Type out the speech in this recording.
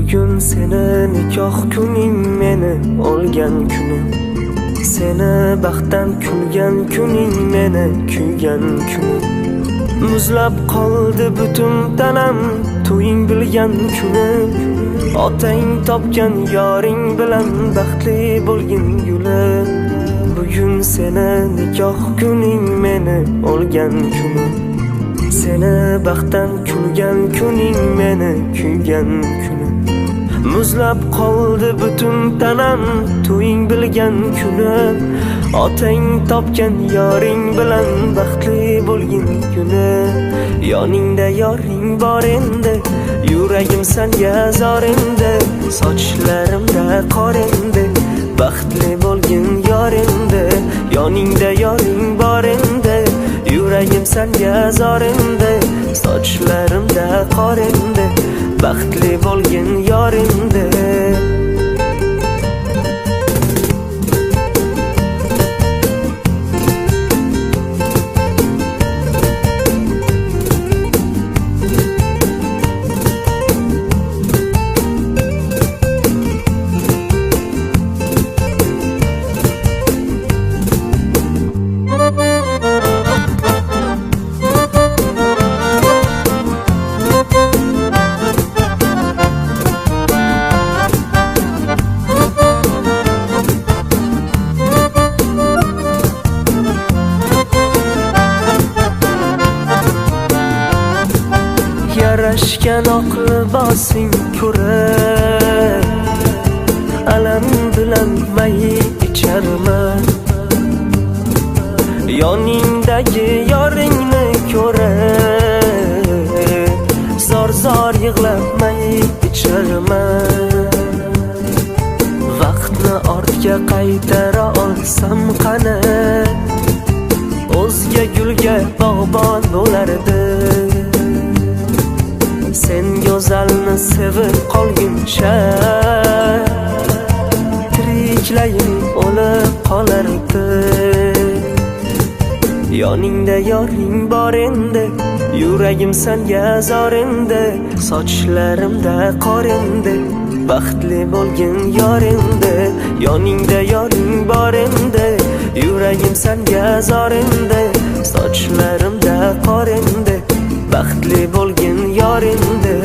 Bugun seni nikoh kuning, meni o'lgan kunim. Seni baxtdan kulgan kuning, meni kuygan kunim. Muzlab qoldi butun tanam, to'ying bilgan kunim. Otang topgan yoring bilan baxtli bo'lgin gulim. Bugun seni nikoh kuning, meni o'lgan kunim. Seni baxtdan kulgan kuning, meni kuygan kunim. Muzlab qoldi butun tanam, to'ying bilgan kunim. Otang topgan yoring bilan baxtli bo'lgin kunim. Yoningda yoring bor endi, yuragim senga zor endi. Sochlarimda qor endi, baxtli bo'lgin yor endi. Yoningda yoring bor endi, yuragim senga zor endi. Sochlarimda qor endi, baxtli bo'lgin yor endi. Yarashgan oq libosing ko'rib, alam bilan may icharman. Yoningdagi yoringni ko'rib, zor yig'lab may icharman. Vaqtni ortga qaytara olsam qani, o'zga gulga bog'bon bo'lardi. Sen go'zalni sevib qolguncha, tiriklayin o'lib qolardi. Yoningda yoring bor endi, yuragim senga zor endi. Sochlarimda qor endi, baxtli bo'lgin yor endi. Yoningda yoring bor endi, yuragim senga zor endi. Sochlarimda qor endi, baxtli bo'lgin yor endi.